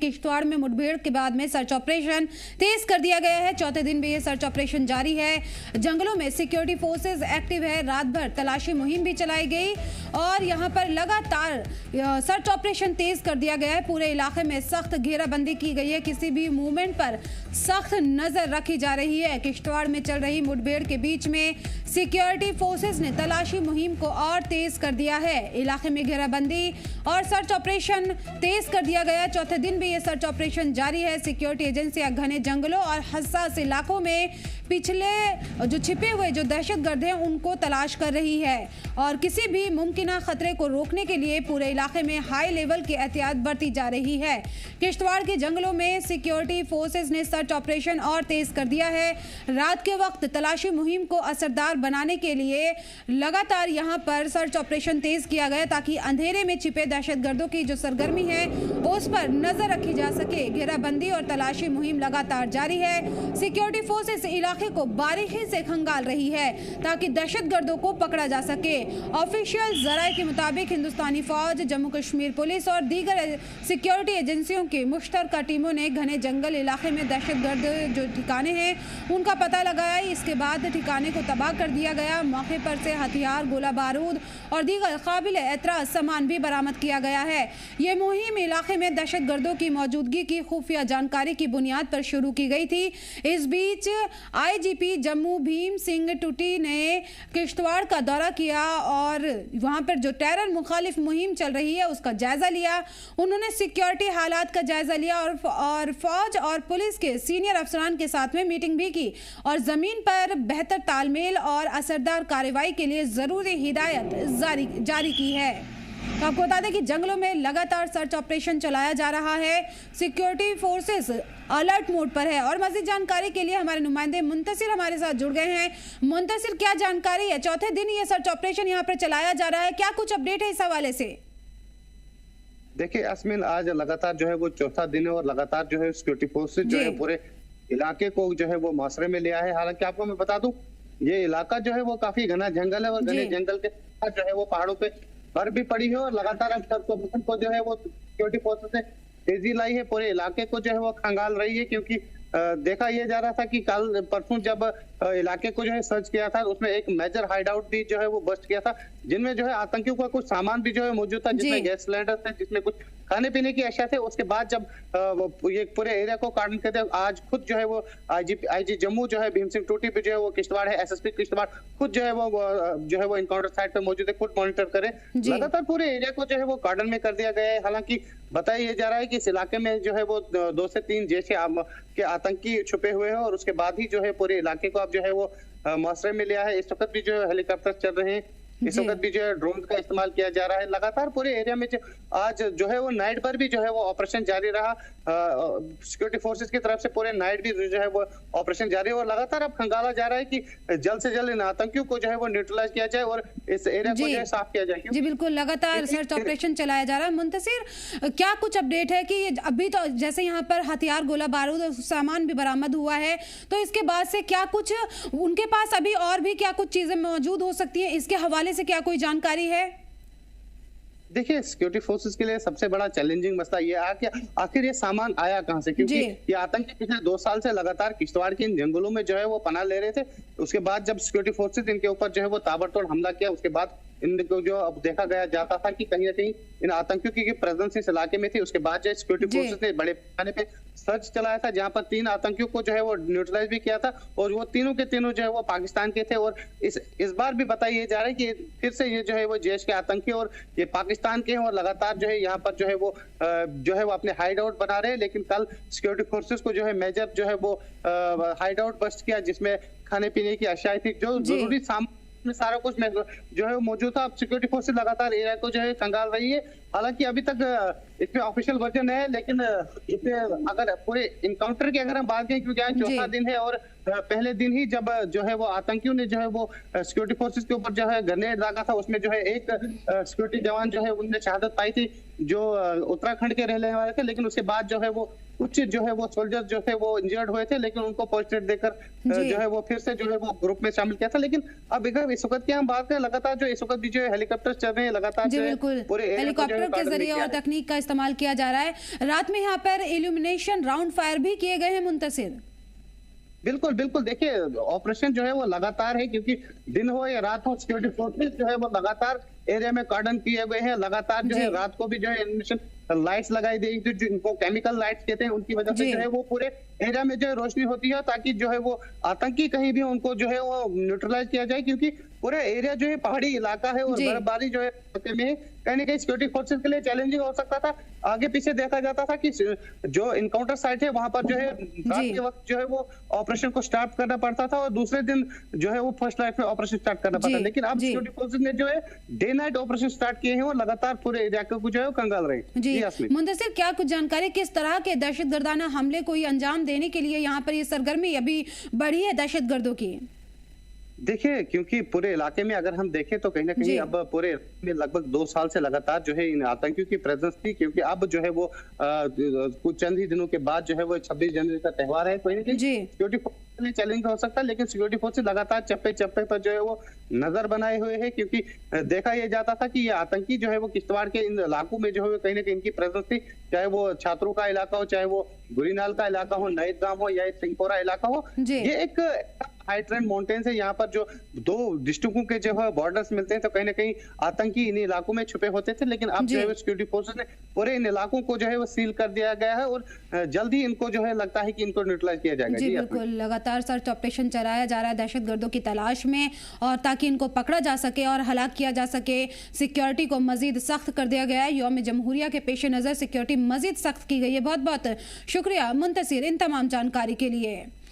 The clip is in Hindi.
किश्तवाड़ में मुठभेड़ के बाद में सर्च ऑपरेशन तेज कर दिया गया है। चौथे दिन भी ये सर्च ऑपरेशन जारी है। जंगलों में सिक्योरिटी फोर्सेस एक्टिव है। रात भर तलाशी मुहिम भी चलाई गई और यहां पर लगातार सर्च ऑपरेशन तेज कर दिया गया है। पूरे इलाके में सख्त घेराबंदी की गई है। किसी भी मूवमेंट पर सख्त नजर रखी जा रही है। किश्तवाड़ में चल रही मुठभेड़ के बीच में सिक्योरिटी फोर्सेस ने तलाशी मुहिम को और तेज कर दिया है। इलाके में घेराबंदी और सर्च ऑपरेशन तेज कर दिया गया। चौथे दिन भी ये सर्च ऑपरेशन जारी है। सिक्योरिटी एजेंसियां घने जंगलों और हसास इलाकों में पिछले जो छिपे हुए जो दहशतगर्द हैं उनको तलाश कर रही है और किसी भी मुमकिन खतरे को रोकने के लिए पूरे इलाके में हाई लेवल की एहतियात बरती जा रही है। किश्तवाड़ के जंगलों में सिक्योरिटी फोर्सेस ने सर्च ऑपरेशन और तेज कर दिया है। रात के वक्त तलाशी मुहिम को असरदार बनाने के लिए लगातार यहां पर सर्च ऑपरेशन तेज किया गया ताकि अंधेरे में छिपे दहशतगर्दों की जो सरगर्मी है उस पर नजर रखी जा सके। घेराबंदी और तलाशी मुहिम लगातार जारी है। सिक्योरिटी फोर्सेस इलाके को बारीकी से खंगाल रही है ताकि दहशतगर्दों को पकड़ा जा सके। ऑफिशियल जराये के मुताबिक हिंदुस्तानी फौज, जम्मू कश्मीर पुलिस और दीगर सिक्योरिटी एजेंसियों की मुश्तरका टीमों ने घने जंगल इलाके में दहशतगर्द जो ठिकाने हैं उनका पता लगाया। इसके बाद ठिकाने को तबाह कर दिया गया। मौके पर से हथियार, गोला बारूद और दीगर काबिल एतराज सामान भी बरामद किया गया है। ये मुहिम इलाके में दहशतगर्दों की मौजूदगी की खुफिया जानकारी की बुनियाद पर शुरू की गई थी। इस बीच आईजीपी जम्मू भीम सिंह टुटी ने किश्तवाड़ का दौरा किया और वहां पर जो टेरर मुखालिफ मुहिम चल रही है उसका जायजा लिया। उन्होंने सिक्योरिटी हालात का जायजा लिया और फौज और पुलिस के सीनियर अफसरान के साथ में मीटिंग भी की और जमीन पर बेहतर तालमेल और असरदार कार्रवाई के लिए जरूरी हिदायत जारी की है। तो आपको बता दें कि जंगलों में लगातार सर्च ऑपरेशन चलाया जा रहा है। सिक्योरिटी फोर्सेस अलर्ट मोड पर है और मजीद जानकारी के लिए हमारे नुमाइंदे मुंतसिर हमारे साथ जुड़ गए हैं। मुंतसिर, क्या जानकारी है? चौथे दिन ये सर्च ऑपरेशन यहाँ पर चलाया जा रहा है, क्या कुछ अपडेट है इस हवाले से? देखिए यास्मीन, आज लगातार जो है वो चौथा दिन है और लगातार जो है सिक्योरिटी फोर्सेस जो है पूरे इलाके को जो है वो मुआसरे में लिया है। हालांकि आपको मैं बता दूं, ये इलाका जो है वो काफी घना जंगल है और घने जंगल के साथ जो है वो पहाड़ों पे बर्फ भी पड़ी है और लगातार अब सर्च ऑपरेशन को जो है वो सिक्योरिटी फोर्सेस ने तेजी लाई है। पूरे इलाके को जो है वो खंगाल रही है क्योंकि देखा यह जा रहा था कि कल परसों जब इलाके को जो है सर्च किया था उसमें एक मेजर हाइडआउट भी जो है वो बस्ट किया था जिनमें जो है आतंकियों का कुछ सामान भी जो है मौजूद था, जिसमें गैस सिलेंडर थे, जिसमें कुछ खाने पीने की अशिया थे। उसके बाद जब ये पूरे एरिया को कार्डन करते आज खुद जो है वो आईजी जम्मू जो है भीम सिंह टूटी पे जो है वो किश्तवाड़ है, एसएसपी किश्तवाड़ खुद जो है वो इनकाउंटर साइट पे मौजूद है, खुद मॉनिटर करे। लगातार पूरे एरिया को जो है वो कार्डन में कर दिया गया है। हालांकि बताया जा रहा है कि इस इलाके में जो है वो 2 से 3 जैश के आतंकी छुपे हुए हैं और उसके बाद ही जो है पूरे इलाके को अब जो है वो मुआसरे में लिया है। इस वक्त भी जो है हेलीकॉप्टर चल रहे हैं, इस वक्त भी जो है ड्रोन का इस्तेमाल किया जा रहा है। लगातार पूरे एरिया में आज जो है वो नाइट पर भी जो है वो ऑपरेशन जारी रहा। सिक्योरिटी फोर्सेस की तरफ से पूरे नाइट भी जो है वो ऑपरेशन जारी है और लगातार अब खंगाला जा रहा है कि जल्द से जल्द इन आतंकियों को जो है वो न्यूट्रलाइज किया जाए और इस एरिया को जो है साफ किया जाए। जी बिल्कुल, लगातार सर्च ऑपरेशन चलाया जा रहा है। मुंतसिर, क्या कुछ अपडेट है कि अभी तो जैसे यहाँ पर हथियार, गोला बारूद और सामान भी बरामद हुआ है, तो इसके बाद से क्या कुछ उनके पास अभी और भी क्या कुछ चीजें मौजूद हो सकती है, इसके हवाले से क्या कोई जानकारी है? देखिए, सिक्योरिटी फोर्सेस के लिए सबसे बड़ा चैलेंजिंग मसला ये आ कि आखिर ये सामान आया कहां से, क्योंकि ये आतंकी पिछले 2 साल से लगातार किश्तवाड़ के इन जंगलों में जो है वो पनाह ले रहे थे। उसके बाद जब सिक्योरिटी फोर्सेस इनके ऊपर जो है वो ताबड़तोड़ हमला किया, उसके बाद इनको जो अब देखा गया जाता था कि कहीं ना कहीं इन आतंकियों की प्रेजेंस इस इलाके में थी। उसके बाद जो सिक्योरिटी फोर्सेस ने बड़े पैमाने पे सर्च चलाया था जहां पर 3 आतंकियों को जो है वो न्यूट्रलाइज भी किया था और वो तीनों के तीनों जो है वो पाकिस्तान के थे। और इस बार भी बताया जा रहा है कि फिर से ये जो है वो जैश के आतंकी और ये पाकिस्तान के हैं और लगातार जो है यहाँ पर जो है वो अपने हाइड आउट बना रहे हैं। लेकिन कल सिक्योरिटी फोर्सेस को जो है मेजर जो है वो हाइड आउट बस्ट किया जिसमें खाने पीने की अशिया थी, जो जरूरी सामान में सारा कुछ जो है मौजूद था। अब सिक्योरिटी फोर्सेस लगातार एरिया को जो है कंगाल रही है। हालांकि अभी तक इसमें ऑफिशियल वर्जन है, लेकिन इसमें अगर पूरे इनकाउंटर की अगर हम बात करें, क्योंकि आज चौथा दिन है और पहले दिन ही जब जो है वो आतंकियों ने जो है वो सिक्योरिटी फोर्सेस के ऊपर जो है ग्रेनेड दागा था, उसमें जो है एक सिक्योरिटी जवान जो है उनने शहादत पाई थी जो उत्तराखंड के रहने वाले थे। लेकिन उसके बाद जो है वो कुछ जो है वो सोल्जर जो थे वो इंजर्ड हुए थे, लेकिन उनको फर्स्ट एड देकर जो है वो फिर से जो है वो ग्रुप में शामिल किया था। लेकिन अब इस वक्त की हम बात करें, लगातार जो इस वक्त भी जो है हेलीकॉप्टर चल रहे हैं लगातार, पूरे हेलीकॉप्टर के जरिए और तकनीक का इस्तेमाल किया जा रहा है। रात में यहाँ पर इल्यूमिनेशन राउंड फायर भी किए गए हैं मुंतसिर। बिल्कुल बिल्कुल, देखिए ऑपरेशन जो है वो लगातार है, क्योंकि दिन हो या रात हो सिक्योरिटी फोर्सेस जो है वो लगातार एरिया में कार्डन किए हुए हैं। लगातार जो है रात को भी जो है इल्यूमिनेशन लाइट्स लगाई गई थी, जिनको केमिकल लाइट्स कहते हैं, उनकी वजह से जो है वो पूरे एरिया में जो है रोशनी होती है, ताकि जो है वो आतंकी कहीं भी उनको जो है वो न्यूट्रलाइज किया जाए, क्योंकि पूरा एरिया जो है पहाड़ी इलाका है और बर्फबारी जो है में कहीं ना कहीं सिक्योरिटी फोर्सेस के लिए चैलेंजिंग हो सकता था। आगे पीछे देखा जाता था कि जो इनकाउंटर साइट है वहां पर जो है रात के वक्त जो है वो ऑपरेशन को स्टार्ट करना पड़ता था और दूसरे दिन जो है वो फर्स्ट लाइट में ऑपरेशन स्टार्ट करना पड़ता, लेकिन अब सिक्योरिटी फोर्सेस ने जो है डे नाइट ऑपरेशन स्टार्ट किए हैं और लगातार पूरे एरिया को जो है कंगाल रहे। जी मुंतसिर, क्या कुछ जानकारी किस तरह के दहशतगर्दाना हमले को अंजाम देने के लिए यहाँ पर ये सरगर्मी अभी बढ़ी है दहशतगर्दों की? देखिए, क्योंकि पूरे इलाके में अगर हम देखें तो कहीं ना कहीं अब पूरे में लगभग 2 साल से लगातार जो है इन आतंकियों की प्रेजेंस थी, क्योंकि अब जो है वो कुछ चंद ही दिनों के बाद जो है वो 26 जनवरी का त्यौहार है, कहीं ना कहीं सिक्योरिटी फोर्स के लिए चैलेंज हो सकता है, लेकिन सिक्योरिटी फोर्सेस लगातार चप्पे चप्पे पर जो है वो नजर बनाए हुए है, क्योंकि देखा यह जाता था कि ये आतंकी जो है वो किश्तवाड़ के इन इलाकों में जो है कहीं ना कहीं इनकी प्रेजेंस थी, चाहे वो छात्रों का इलाका हो, चाहे वो गुरीनाल का इलाका हो, नईद गांव हो या सिंहपोरा इलाका हो। ये एक हाई ट्रेंड माउंटेन्स है, यहाँ पर जो 2 डिस्ट्रिक्टों के जो है बॉर्डर्स मिलते हैं, तो कहीं ना कहीं आतंकी इन इलाकों में छुपे होते थे, लेकिन अब जो है सिक्योरिटी फोर्सेस ने पूरे इन इलाकों को जो है वो सील कर दिया गया है और जल्द ही इनको जो है लगता है कि इनको न्यूट्रलाइज किया जाएगा। जी बिल्कुल, लगातार सर्च ऑपरेशन चलाया जा रहा है दहशतगर्दों की तलाश में, और ताकि इनको पकड़ा जा सके और हलाक किया जा सके। सिक्योरिटी को मजीद सख्त कर दिया गया है। यौम जमहूरिया के पेश नजर सिक्योरिटी मजीद सख्त की गई है। बहुत बहुत शुक्रिया मुंतसिर इन तमाम जानकारी के लिए।